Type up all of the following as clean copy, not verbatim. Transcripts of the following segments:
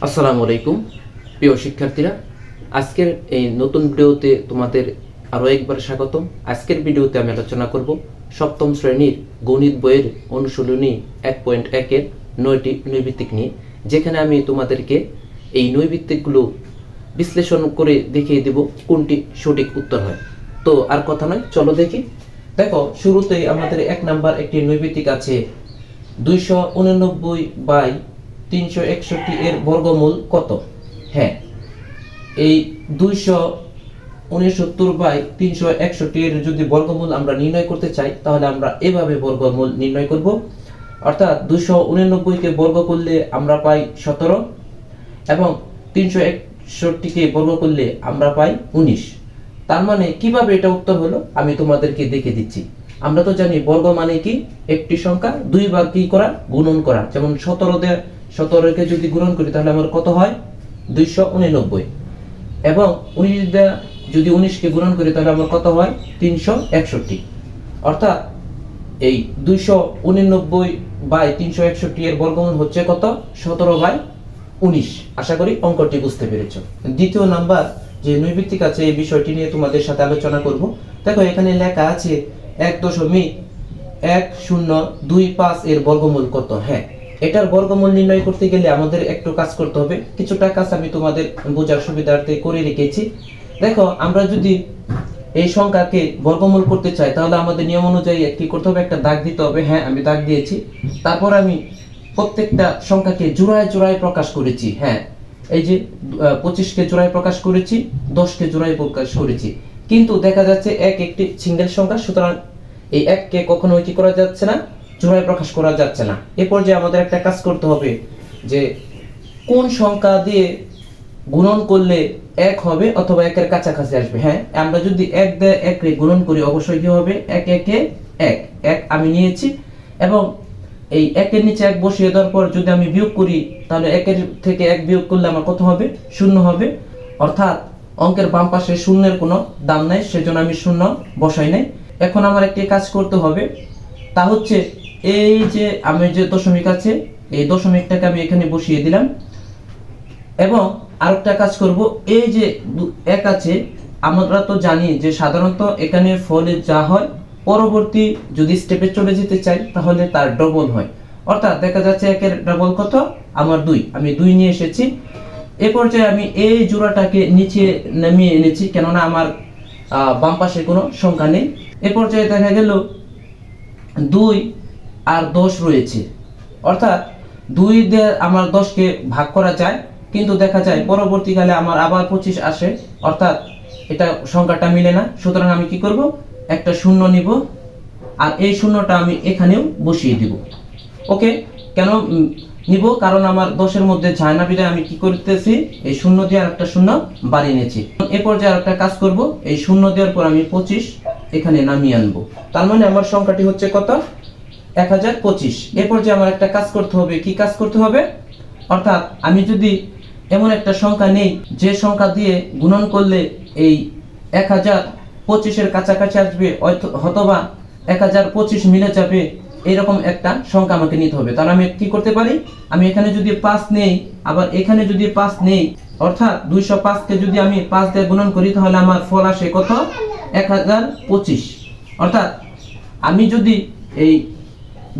আসসালামু আলাইকুম প্রিয় শিক্ষার্থীরা, আজকের এই নতুন ভিডিওতে তোমাদের আরও একবার স্বাগতম। আজকের ভিডিওতে আমি আলোচনা করব সপ্তম শ্রেণীর গণিত বইয়ের অনুশীলনী 1.1-এর 9টি নৈর্ভিত্তিক নিয়ে, যেখানে আমি তোমাদেরকে এই নৈর্ভিত্তিকগুলো বিশ্লেষণ করে দেখিয়ে দেব কোনটি সঠিক উত্তর হয়। তো আর কথা নয়, চলো দেখি। দেখো, শুরুতেই আমাদের 1 নাম্বার একটি নৈর্ভিত্তিক আছে 289/361 এর বর্গমূল কত। হ্যাঁ, এই 269/361 এর যদি বর্গমূল আমরা নির্ণয় করতে চাই, তাহলে আমরা এভাবে বর্গমূল নির্ণয় করব। অর্থাৎ 289 কে বর্গ করলে আমরা পাই 17 এবং 361 কে বর্গ করলে আমরা পাই 19। তার মানে কিভাবে এটা উত্তর হলো আমি তোমাদেরকে দেখে দিচ্ছি। আমরা তো জানি বর্গ মানে কি, একটি সংখ্যা দুইবার কি করা, গুণন করা। যেমন 17 কে যদি গুণন করি তাহলে আমার কত হয় 289, এবং 19 যদি 19 কে গুণন করি তাহলে আমার কত হয় 361। অর্থাৎ এই 289/361 এর বর্গমূল হচ্ছে কত, 17/19। আশা করি অঙ্কটি বুঝতে পেরেছো। দ্বিতীয় নাম্বার যে নৈর্ভিত্তিক আছে এই বিষয়টি নিয়ে তোমাদের সাথে আলোচনা করব। দেখো, এখানে লেখা আছে 1.1025 এর বর্গমূল কত। হ্যাঁ, এটার বর্গমূল নির্ণয় করতে গেলে আমাদের একটু কাজ করতে হবে। কিছুটা কাজ আমি তোমাদের বোঝার সুবিধার্থে করে রেখেছি। দেখো, আমরা যদি এই সংখ্যাকে বর্গমূল করতে চাই তাহলে আমাদের নিয়ম অনুযায়ী কি করতে হবে, একটা দাগ দিতে হবে। হ্যাঁ, আমি দাগ দিয়েছি। তারপর আমি প্রত্যেকটা সংখ্যাকে জোড়ায় জোড়ায় প্রকাশ করেছি। হ্যাঁ, এই যে 25-কে জোড়ায় প্রকাশ করেছি, 10-কে জোড়ায় প্রকাশ করেছি। কিন্তু দেখা যাচ্ছে একটি সিঙ্গেল সংখ্যা, সুতরাং এই 1-কে কখনো কি করা যাচ্ছে না, জোড়ায় প্রকাশ করা যাচ্ছে না। এ পর্যায়ে আমাদের একটা কাজ করতে হবে যে কোন সংখ্যা দিয়ে গুণন করলে 1 হবে অথবা 1-এর কাছাকাছি আসবে। হ্যাঁ, আমরা যদি 1 দিয়ে 1-কে গুণন করি অবশ্যই কি হবে, 1 আমি নিয়েছি, এবং এই 1-এর নিচে 1 বসিয়ে দেওয়ার পর যদি আমি বিয়োগ করি তাহলে 1-এর থেকে 1 বিয়োগ করলে আমার কত হবে, 0 হবে। অর্থাৎ অঙ্কের বাম পাশে শূন্যের কোনো দাম নাই, সেজন্য আমি 0 বসাই নাই। এখন আমার একটি কাজ করতে হবে, তা হচ্ছে এই যে আমি যে দশমিক আছে এই দশমিকটাকে আমি এখানে বসিয়ে দিলাম, এবং আরেকটা কাজ করব, এই যে 1 আছে, আমরা তো জানি যে সাধারণত এখানে ফলে যা হয় পরবর্তী যদি স্টেপে চলে যেতে চাই তাহলে তার ডবল হয়। অর্থাৎ দেখা যাচ্ছে 1-এর ডবল কত, আমার 2, আমি 2 নিয়ে এসেছি। এ পর্যায়ে আমি এই জোড়াটাকে নিচে নামিয়ে এনেছি, কেননা আমার বাম পাশে কোনো সংখ্যা নেই। এ পর্যায়ে দেখা গেল 2 আর 10 রয়েছে। অর্থাৎ 2 দিয়ে আমার 10-কে ভাগ করা যায়, কিন্তু দেখা যায় পরবর্তীকালে আমার আবার 25 আসে, অর্থাৎ এটা সংখ্যাটা মিলে না। সুতরাং আমি কি করব, একটা 0 নিব, আর এই 0টা আমি এখানেও বসিয়ে দিব। ওকে, কেন নিব, কারণ আমার 10-এর মধ্যে যায় না, বিধায় আমি কি করতেছি, এই 0 দিয়ে আরেকটা 0 বাড়িয়ে নিয়েছি। এ পর্যায়ে আরেকটা কাজ করব, এই 0 দেওয়ার পর আমি 25 এখানে নামিয়ে আনবো। তার মানে আমার সংখ্যাটি হচ্ছে কত, 1025। এ পর্যায়ে আমার একটা কাজ করতে হবে। কি কাজ করতে হবে, অর্থাৎ আমি যদি এমন একটা সংখ্যা নেই যে সংখ্যা দিয়ে গুণন করলে এই 1025-এর কাছাকাছি আসবে অথবা 1025 মিলে যাবে, এরকম একটা সংখ্যা আমাকে নিতে হবে। তাহলে আমি কি করতে পারি, আমি এখানে যদি 5 নেই, আবার এখানে যদি 5 নেই, অর্থাৎ 205-কে যদি আমি 5 দিয়ে গুণন করি তাহলে আমার ফল আসে কত, 1025। অর্থাৎ আমি যদি এই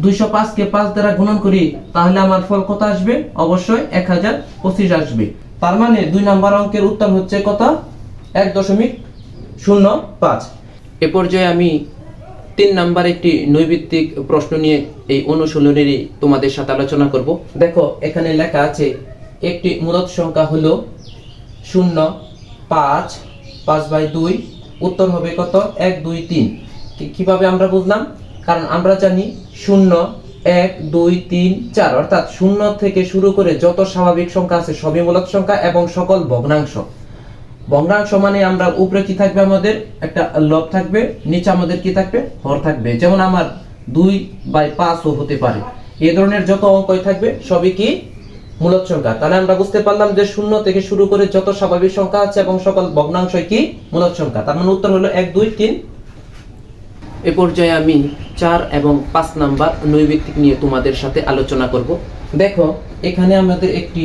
205-কে 5 দ্বারা গুণন করি তাহলে আমার ফল কত আসবে, অবশ্যই 1025 আসবে। তার মানে 2 নাম্বার অঙ্কের উত্তর হচ্ছে কত, 1.05। এ পর্যায়ে আমি 3 নাম্বার একটি নৈর্ভিত্তিক প্রশ্ন নিয়ে এই অনুশীলনীর তোমাদের সাথে আলোচনা করব। দেখো, এখানে লেখা আছে একটি মূলদ সংখ্যা হলো 0, 5, 5/2, উত্তর হবে কত, 1, 2, 3। কিভাবে আমরা বুঝলাম, কারণ আমরা জানি 0, 1, 2, 3, 4, অর্থাৎ 0 থেকে শুরু করে যত স্বাভাবিক সংখ্যা আছে সবই মূলদ সংখ্যা এবং সকল ভগ্নাংশ। ভগ্নাংশ মানে আমরা উপরে কি থাকবে, আমাদের একটা লব থাকবে, নিচে আমাদের কি থাকবে, হর থাকবে। যেমন আমার 2/5 হতে পারে। এই ধরনের যত অঙ্কই থাকবে সবই কি মূলদ সংখ্যা। তাহলে আমরা বুঝতে পারলাম যে 0 থেকে শুরু করে যত স্বাভাবিক সংখ্যা আছে এবং সকল ভগ্নাংশই কি মূলদ সংখ্যা। তার মানে উত্তর হলো 1, 2, 3। এ পর্যায়ে আমি 4 এবং 5 নাম্বার নৈর্ভিত্তিক নিয়ে তোমাদের সাথে আলোচনা করব। দেখো, এখানে আমাদের একটি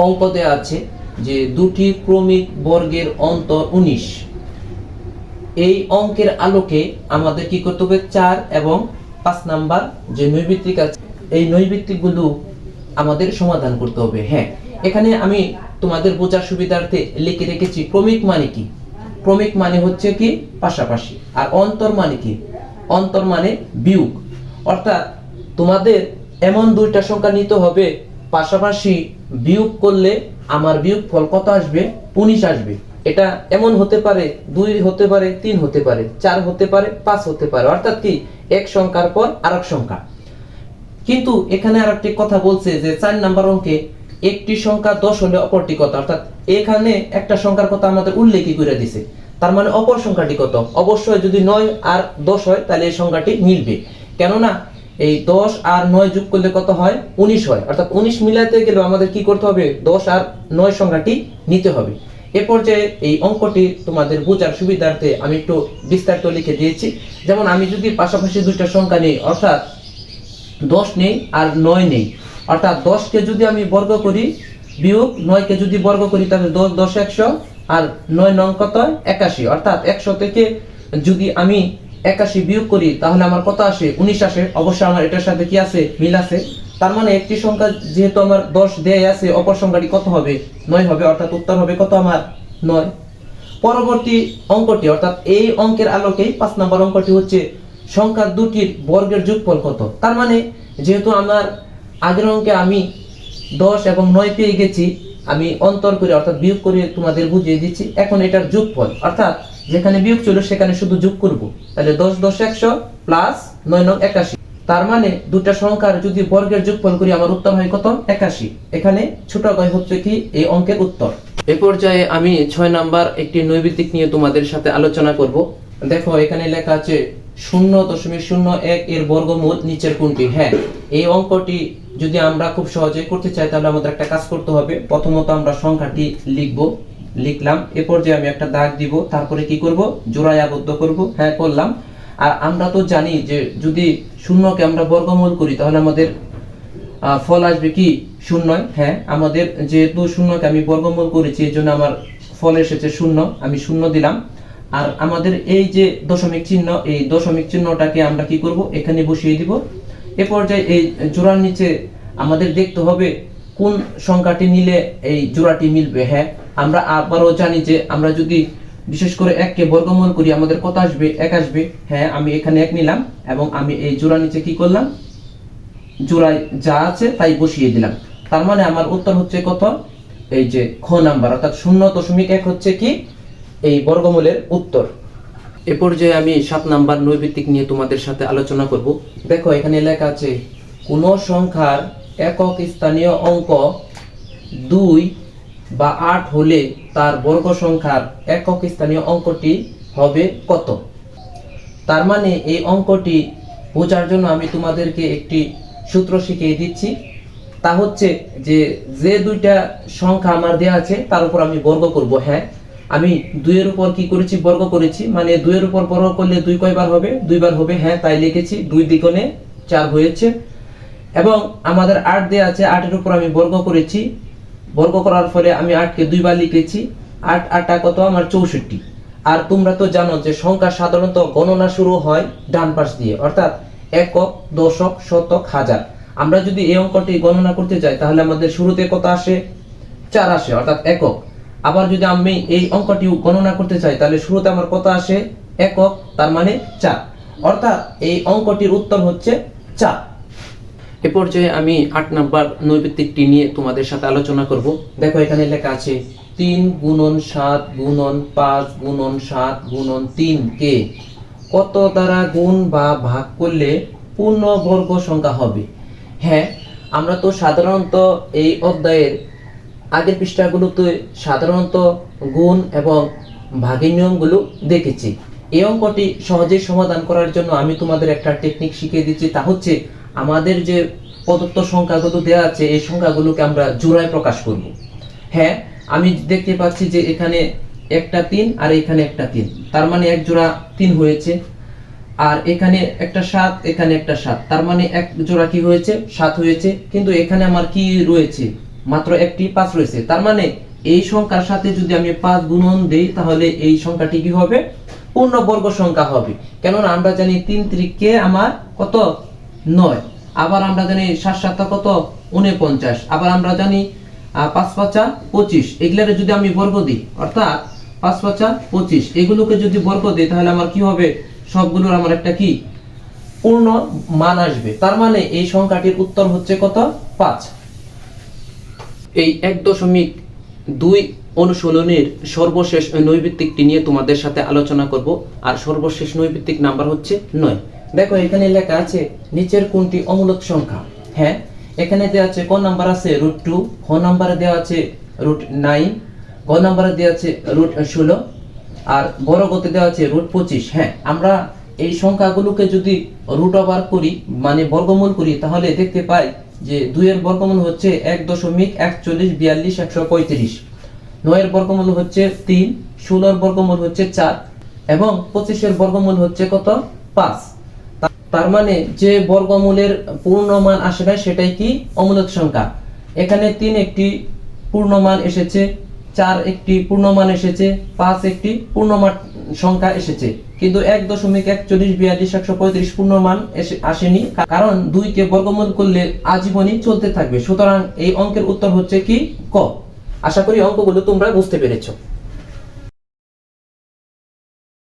অঙ্ক দেওয়া আছে যে দুটি ক্রমিক বর্গের অন্তর 19। এই অঙ্কের আলোকে আমাদের কি করতে হবে, 4 এবং 5 নাম্বার যে নৈর্ব্যক্তিক আছে এই নৈর্ব্যক্তিকগুলো আমাদের সমাধান করতে হবে। হ্যাঁ, এখানে আমি তোমাদের বোঝার সুবিধার্থে লিখে রেখেছি ক্রমিক মানে কি। ক্রমিক মানে হচ্ছে কি পাশাপাশি, আর অন্তর মানে কি, অন্তর মানে বিয়োগ। অর্থাৎ তোমাদের এমন দুইটা সংখ্যা নিতে হবে পাশাপাশি বিয়োগ করলে আমার বিয়োগ ফল কত আসবে, 19 আসবে। এটা এমন হতে পারে 2 হতে পারে, 3 হতে পারে, 4 হতে পারে, 5 হতে পারে, অর্থাৎ কি এক সংখ্যার পর আরেক সংখ্যা। কিন্তু এখানে আরেকটি কথা বলছে যে 4 নাম্বার অঙ্কে একটি সংখ্যা 10 হলে অপরটি কত, অর্থাৎ এখানে একটা সংখ্যার কথা আমাদের উল্লেখই করে দিছে। তার মানে অপর সংখ্যাটি কত, অবশ্যই যদি 9 আর 10 হয় তাহলে এই সংখ্যাটি মিলবে। কেননা এই 10 আর 9 যোগ করলে কত হয়, 19 হয়। অর্থাৎ 19 মিলাতে গেলে আমাদের কি করতে হবে, 10 আর 9 সংখ্যাটি নিতে হবে। এ পর্যায়ে এই অঙ্কটি তোমাদের বোঝার সুবিধার্থে আমি একটু বিস্তারিত লিখে দিয়েছি। যেমন আমি যদি পাশাপাশি দুইটা সংখ্যা নিই, অর্থাৎ 10 নেই আর 9 নেই, অর্থাৎ 10 কে যদি আমি বর্গ করি বিয়োগ 9 কে যদি বর্গ করি তাহলে 10 10 100 আর 9 9 কত 81, অর্থাৎ 100 থেকে যদি আমি 81 বিয়োগ করি তাহলে আমার কত আসে, 19 আসে। অবশ্যই আমার এটার সাথে কি আছে, মিল আছে। তার মানে একটি সংখ্যা যেহেতু আমার 10 দেয়া আছে, অপর সংখ্যাটি কত হবে, 9 হবে, অর্থাৎ উত্তর হবে কত আমার 9। পরবর্তী অঙ্কটি, অর্থাৎ এই অঙ্কের আলোকে 5 নম্বর অঙ্কটি হচ্ছে সংখ্যা দুটির বর্গের যোগফল কত। তার মানে যেহেতু আমার আগের অঙ্কে আমি 10 এবং 9 পেয়ে গেছি, আমি অন্তর করে অর্থাৎ বিয়োগ করে তোমাদের বুঝিয়ে দিচ্ছি। এখন এটার যোগফল, অর্থাৎ যেখানে বিয়োগ ছিল সেখানে শুধু যোগ করব। তাহলে 10 10 100 প্লাস 9 9 81। তার মানে দুটা সংখ্যার যদি বর্গের যোগফল করি আমার উত্তর হয় কত, 81। এখানে ছোট গয় হচ্ছে কি এই অঙ্কের উত্তর। এ পর্যায়ে আমি 6 নাম্বার একটি নৈর্ব্যক্তিক নিয়ে তোমাদের সাথে আলোচনা করব। দেখো এখানে লেখা আছে 0.01 এর বর্গমূল নিচের কোনটি। হ্যাঁ, এই অঙ্কটি যদি আমরা খুব সহজে করতে চাই তাহলে আমাদের একটা কাজ করতে হবে। প্রথমত আমরা সংখ্যাটি লিখলাম, এ পর্যায়ে আমি একটা দাগ দিব, তারপরে কি করব, জোড়ায় আবদ্ধ করব। হ্যাঁ, করলাম। আর আমরা তো জানি যে যদি শূন্যকে আমরা বর্গমূল করি তাহলে আমাদের ফল আসবে কি, 0। হ্যাঁ, আমাদের যেহেতু শূন্যকে আমি বর্গমূল করেছি এই জন্য আমার ফল এসেছে 0, আমি 0 দিলাম। আর আমাদের এই যে দশমিক চিহ্ন, এই দশমিক চিহ্নটাকে আমরা কি করব, এখানে বসিয়ে দিব। এ পর্যায়ে এই জোড়ার নিচে আমাদের দেখতে হবে কোন সংখ্যাটি নিলে এই জোড়াটি মিলবে। হ্যাঁ, আমরা আবারও জানি যে আমরা যদি বিশেষ করে 1 কে বর্গমূল করি আমাদের কত আসবে, 1 আসবে। হ্যাঁ, আমি এখানে 1 নিলাম এবং আমি এই জোড়ার নিচে কি করলাম, জোড়ায় যা আছে তাই বসিয়ে দিলাম। তার মানে আমার উত্তর হচ্ছে কত, এই যে খ নাম্বার, অর্থাৎ 0.1 হচ্ছে কি এই বর্গমূলের উত্তর। এ পর্যায়ে আমি 7 নাম্বার নৈর্ব্যক্তিক নিয়ে তোমাদের সাথে আলোচনা করব। দেখো এখানে লেখা আছে কোন সংখ্যার একক স্থানীয় অঙ্ক 2 বা 8 হলে তার বর্গ সংখ্যার একক স্থানীয় অঙ্কটি হবে কত। তার মানে এই অঙ্কটি বোঝার জন্য আমি তোমাদেরকে একটি সূত্র শিখিয়ে দিচ্ছি। তা হচ্ছে যে যে দুইটা সংখ্যা আমার দেওয়া আছে তার উপর আমি বর্গ করব। হ্যাঁ, আমি 2 এর উপর কি করেছি, বর্গ করেছি। মানে 2 এর উপর বর্গ করলে 2 কয়বার হবে, 2 বার হবে। হ্যাঁ, তাই লিখেছি, 2 দ্বিগুণে 4 হয়েছে। এবং আমাদের 8 দেওয়া আছে, 8 এর উপর আমি বর্গ করেছি। বর্গ করার ফলে আমি 8 কে 2 বার লিখেছি। 8 8 কত আমার 64। আর তোমরা তো জানো যে সংখ্যা সাধারণত গণনা শুরু হয় ডান পাশ দিয়ে, অর্থাৎ একক, দশক, শতক, হাজার। আমরা যদি এই অঙ্কটি গণনা করতে যাই তাহলে আমাদের শুরুতে কত আসে, 4 আসে, অর্থাৎ একক। আবার যদি আমি এই অঙ্কটি গণনা করতে চাই তাহলে শুরুতে আমার কত আসে, একক, তার মানে 4, অর্থাৎ এই অঙ্কটির উত্তর হচ্ছে 4। এ পর্যায়ে আমি 8 নাম্বার নৈর্ব্যক্তিকটি নিয়ে তোমাদের সাথে আলোচনা করব। দেখো এখানে লেখা আছে 3 × 7 × 5 × 7 × 3 কে কত দ্বারা গুণ বা ভাগ করলে পূর্ণবর্গ সংখ্যা হবে। হ্যাঁ, আমরা তো সাধারণত এই অধ্যায়ের আগের পৃষ্ঠাগুলোতে সাধারণত গুণ এবং ভাগের নিয়মগুলো দেখেছি। এই অঙ্কটি সহজেই সমাধান করার জন্য আমি তোমাদের একটা টেকনিক শিখিয়ে দিচ্ছি। তা হচ্ছে আমাদের যে প্রদত্ত সংখ্যাগুলো দেওয়া আছে এই সংখ্যাগুলোকে আমরা জোড়ায় প্রকাশ করব। হ্যাঁ, আমি দেখতে পাচ্ছি যে এখানে একটা 3 আর এখানে একটা 3, তার মানে এক জোড়া 3 হয়েছে। আর এখানে একটা 7, এখানে একটা 7, তার মানে এক জোড়া কি হয়েছে, 7 হয়েছে। কিন্তু এখানে আমার কি রয়েছে, মাত্র একটি 5 রয়েছে। তার মানে এই সংখ্যার সাথে যদি আমি 5 গুণন দেই তাহলে এই সংখ্যাটি কি হবে? পূর্ণবর্গ সংখ্যা হবে। কেননা আমরা জানি 3 3 আমার কত? 9। আবার আমরা জানি 7 7 কত? 49। আবার আমরা জানি 5 5 25। এগুলোরে যদি আমি বর্গ দিই, অর্থাৎ 5 5 25, এগুলোকে যদি বর্গ দিই তাহলে আমার কি হবে? সবগুলোর আমার একটা কি পূর্ণ মান আসবে। তার মানে এই সংখ্যাটির উত্তর হচ্ছে কত? 5। এই 1.2 অনুশীলনের সর্বশেষ নৈর্ব্যক্তিকটি নিয়ে তোমাদের সাথে আলোচনা করব। আর সর্বশেষ নৈর্ব্যক্তিক নাম্বার হচ্ছে 9। দেখো এখানে লেখা আছে নিচের কোনটি অমূলক সংখ্যা? হ্যাঁ, এখানে দেওয়া আছে ক নাম্বার আছে √2, খ নাম্বারে দেওয়া আছে √9, গ নাম্বারে দেওয়া আছে √16 আর বর্গতে দেওয়া আছে √25। হ্যাঁ, আমরা এই সংখ্যাগুলোকে যদি রুট ওভার করি মানে বর্গমূল করি তাহলে দেখতে পাই যে 2 এর বর্গমূল হচ্ছে 1.4142 135, 9 এর বর্গমূল হচ্ছে 3, 16 এর বর্গমূল হচ্ছে 4 এবং 25 এর বর্গমূল হচ্ছে কত? 5। তার মানে যে বর্গমূলের পূর্ণমান আসে না সেটাই কি অমূলক সংখ্যা। এখানে 3 একটি পূর্ণমান এসেছে, 4 একটি পূর্ণমান এসেছে, 5 একটি পূর্ণমান সংখ্যা এসেছে, কিন্তু 1.4142 135 পূর্ণমান আসেনি, কারণ 2 কে বর্গমূল করলে আজীবনই চলতে থাকবে। সুতরাং এই অঙ্কের উত্তর হচ্ছে কি ক। আশা করি অঙ্কগুলো তোমরা বুঝতে পেরেছো।